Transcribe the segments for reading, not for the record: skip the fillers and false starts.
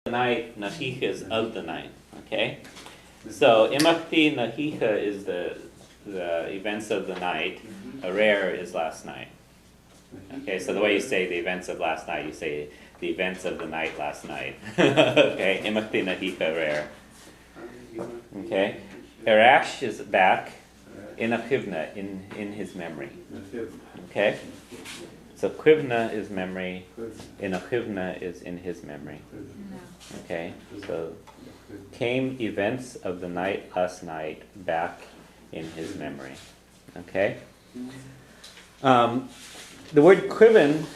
The night, nahicha is of the night. Okay? So imachti nahicha is the events of the night. Arer is last night. Okay, so the way you say the events of last night, you say the events of the night last night. Okay, imachti nahicha arer. Okay, Erash is back in a chivna, in his memory. Okay, so chivna is memory, in a chivna is in his memory. Okay, so came events of the night last night back in his memory. Okay, the word quiven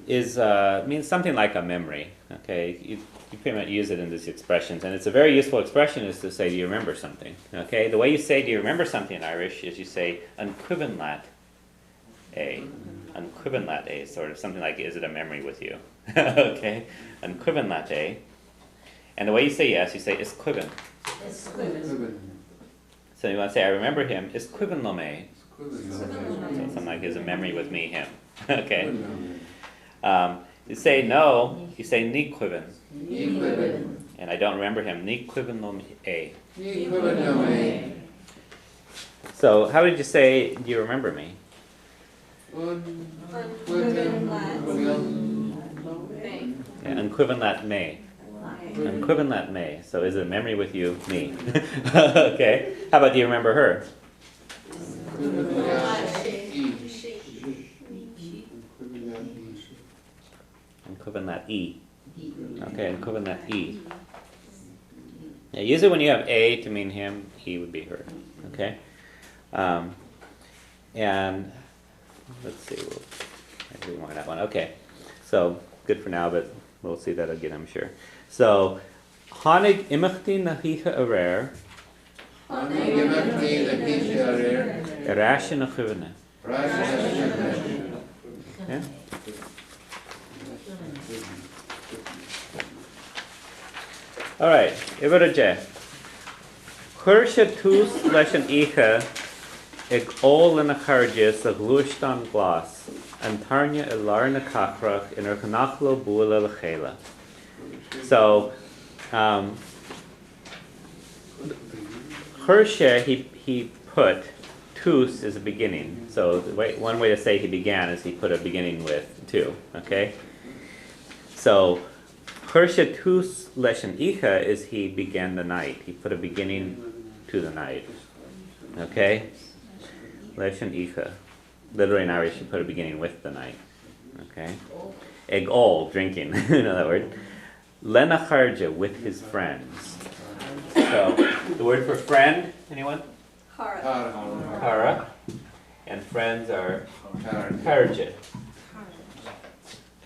is means something like a memory. Okay, you pretty much use it in these expressions, and it's a very useful expression is to say, do you remember something? Okay, the way you say, do you remember something in Irish is you say, an quiven lat a. An quiven lat a, sort of something like, is it a memory with you? Okay, an quiven lat a. And the way you say yes, you say, is quiven. Is quiven. So you want to say, I remember him, is quiven lo me. So something like, is a memory with me, him. Okay. You say no, you say ni quiven. And I don't remember him. Ni quiven lo me. So how did you say, do you remember me? Unquiven lat me. Unquiven lat me. So is it a memory with you? Me. Okay. How about do you remember her? Unquiven lat e. Okay, unquiven lat e. Yeah, use it when you have a to mean him, he would be her. Okay? And let's see, maybe we want that one. Okay, so good for now, but we'll see that again, I'm sure. So, Hanig imachti nahicha arer. Hanig imachti nahicha arer. Erashin achivene. Yeah? All right, Ibaraje. Chursha tus leshan icha. Ag all in a charges of Luishtan glas, and Tarnia Ilarna Kachrach in her Kanachlo Bula Lachela. So, Hershe, he put tus as a beginning. So, one way to say he began is he put a beginning with two. Okay? So, Hershe tus leshen icha is he began the night. He put a beginning to the night. Okay? Leshen icha. Literally in Irish, you put a beginning with the night. Okay? Eg all, drinking. You know that word? Lena charja, with his friends. So, the word for friend, anyone? Hara. Hara. And friends are charja.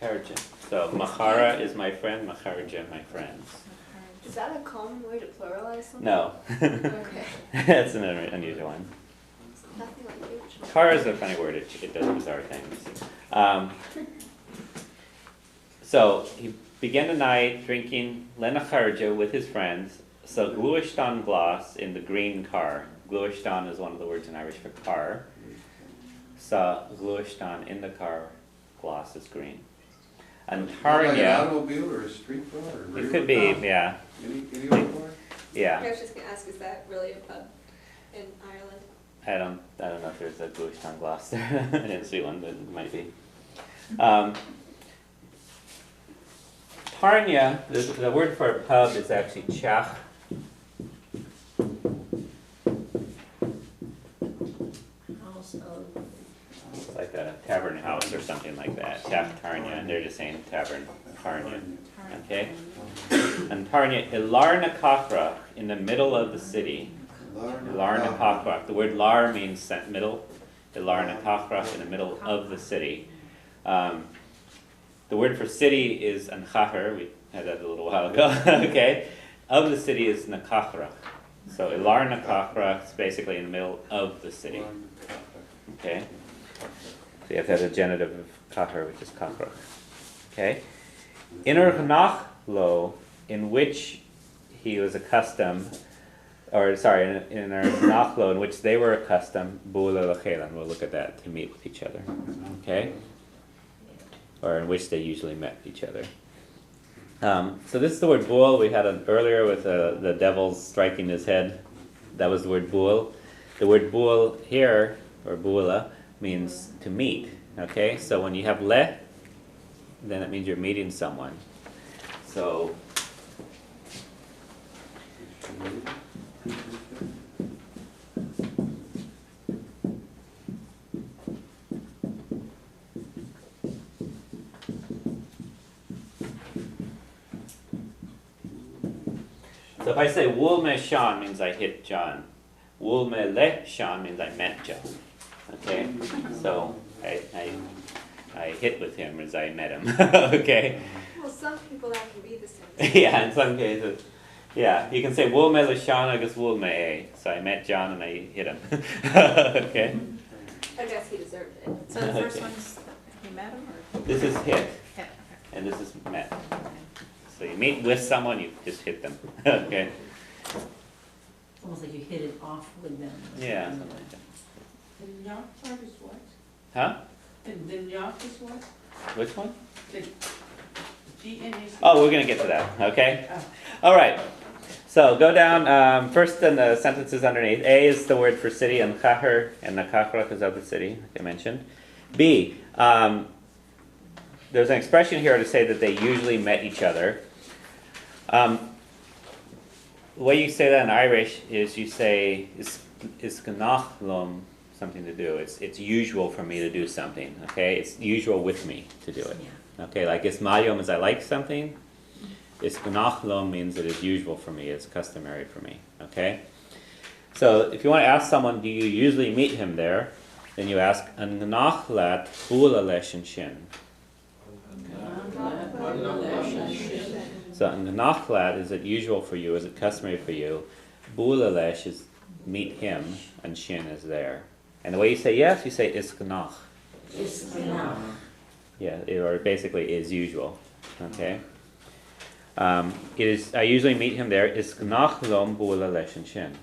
Charja. So, machara is my friend, macharja, my friends. Is that a common way to pluralize something? No. Okay. That's an unusual one. Nothing like it. Tar is a funny word, it does bizarre things. So he began the night drinking lenacharja with his friends, so gluishtan glas in the green car. Gluishtan is one of the words in Irish for car. So gluishtan in the car, glas is green. And Like an Tarnia, automobile or a street car? Or it could be, car? yeah, Any old car? yeah. I was just going to ask, is that really a pub in Ireland? I don't know if there's a gluishtan glas there. I didn't see one, but it might be. Tarnia, the word for a pub is actually chach. It's like a tavern house or something like that. Chach Tarnia, and they're just saying tavern, Tarnia. Okay? And Tarnia, Ilarna Kachrach, in the middle of the city. Ilarna Kachrach. The word lar means middle. Ilarna Kachrach, in the middle of the city. The word for city is anchacher. We had that a little while ago. Okay? Of the city is nakachrach. So Ilarna Kachrach is basically in the middle of the city. Okay? So you have to have the genitive of kachar, which is kachrach. Okay? Inner nachlo, in which he was accustomed, or sorry, in our nachlo, in which they were accustomed, bula lachelan, we'll look at that, to meet with each other. Okay? Or in which they usually met each other. So this is the word bull. We had it earlier with the devil striking his head. That was the word bull. The word bull here, or bulla, means to meet. Okay, so when you have le, then it means you're meeting someone. So if I say Wul me Sean means I hit John. Wul me le Sean means I met John. Okay? So I hit with him as I met him. Okay? Well, some people that can be the same. Yeah, in some cases. Yeah, you can say Wul me le Sean, I guess Wul me a. So I met John and I hit him. Okay? I guess he deserved it. So the first Okay. one's, you met him or? This is hit, Yeah, and this is met. okay. So you meet with someone, you just hit them. Okay? It's almost like you hit it off with them. Yeah, something like that. And York part is what? Huh? And then York is what? Which one? The GN is. Oh, we're going to get to that, okay? Oh. All right. So go down, first in the sentences underneath. A is the word for city, and Chahar and Nakachrach is of the city, like I mentioned. B, there's an expression here to say that they usually met each other. The way you say that in Irish is you say, is gnachlum something to do. It's usual for me to do something, okay? It's usual with me to do it. Yeah. Okay, like ismayom is I like something. Isgnachlom means it is usual for me, it's customary for me. Okay? So if you want to ask someone, do you usually meet him there? Then you ask an gnachlat bula leshen shin. So an gnachlat, is it usual for you? Is it customary for you? Bula lesh is meet him, and shin is there. And the way you say yes, you say isgnach. Yeah, or basically is usual. Okay? It is. I usually meet him there. Isgnachlom bula leshen shin.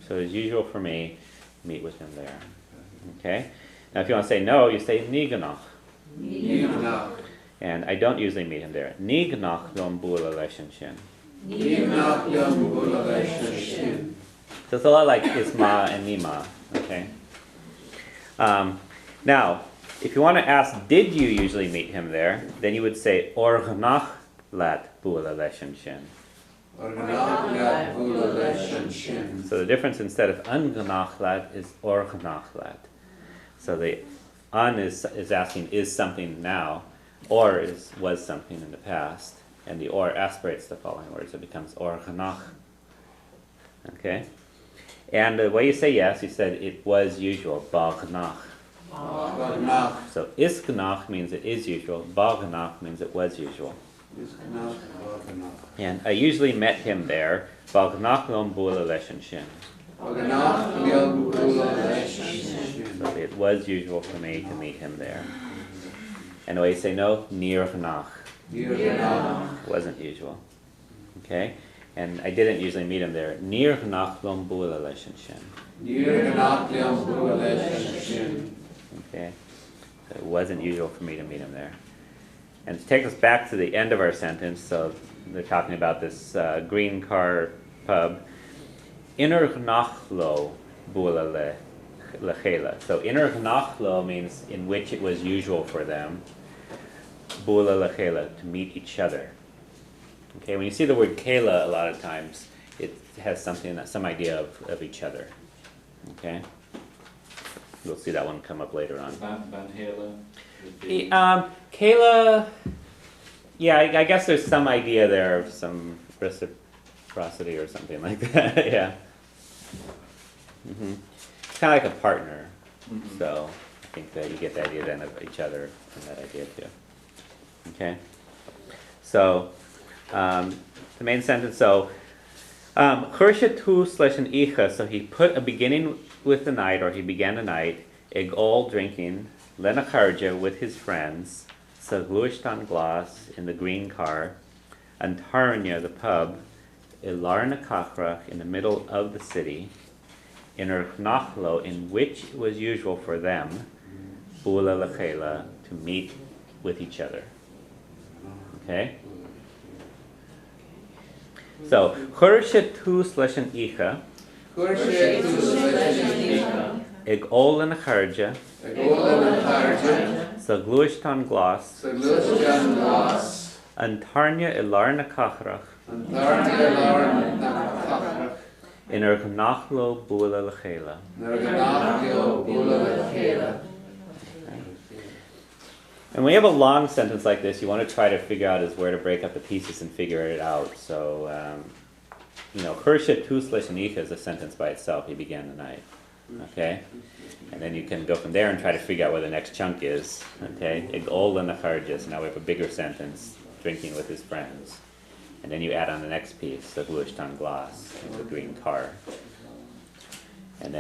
So it's usual for me to meet with him there. Okay? Now if you want to say no, you say niganach. And I don't usually meet him there. Nignachlom bula leshen shin. So it's a lot like isma and nima. Okay? Now, if you want to ask, did you usually meet him there? Then you would say orgnach lat bula leshen shin. So the difference instead of ungnachlat is orgnachlat. So the un is asking is something now, or was something in the past, and the or aspirates the following words. It becomes orgnach. Okay? And the way you say yes, you said it was usual, bagnach. So isgnach means it is usual, bagnach means it was usual. And I usually met him there. Bagnach lom bula leshen shin. So it was usual for me to meet him there. And the way you say no, nirgnach. Wasn't usual. Okay? And I didn't usually meet him there. Nirgnach lom bula leshen shin. Okay? So it wasn't usual for me to meet him there. And to take us back to the end of our sentence, so they're talking about this green car pub. Inner gnachlo bula lechela. So inner gnachlo means in which it was usual for them. Bula lechela, to meet each other. Okay, when you see the word kela a lot of times, it has some idea of each other. Okay? You'll see that one come up later on. Van Halen. Kayla, yeah, I guess there's some idea there of some reciprocity or something like that. Yeah. It's kind of like a partner. So I think that you get the idea then of each other from that idea too. Okay. So the main sentence. So Churshetu / icha. So he put a beginning with the night, or he began the night. Geall drinking. Lenacharja with his friends, Sagluishtan glass in the green car, and Tarnia the pub, Ilarna Kachrach in the middle of the city, in Nachlo in which it was usual for them, Bula Lechela to meet with each other. Okay? So, Churchetu slashen icha, Kurshé tu sleshen ig ol en charja, a golden harja, sa gluishtan glas, sa glusjan glas, an tarnia ilarna kachrach, and tarnia larn na kachrach, in er gnachlo bula lechela. nerganachio bula lechela. And when you have a long sentence like this, you want to try to figure out is where to break up the pieces and figure it out. So, Churchetu slashen icha is a sentence by itself. He began the night. Okay? And then you can go from there and try to figure out where the next chunk is. Okay? Igol and the charges. Now we have a bigger sentence, drinking with his friends. And then you add on the next piece, the gluishtan glass, the green car.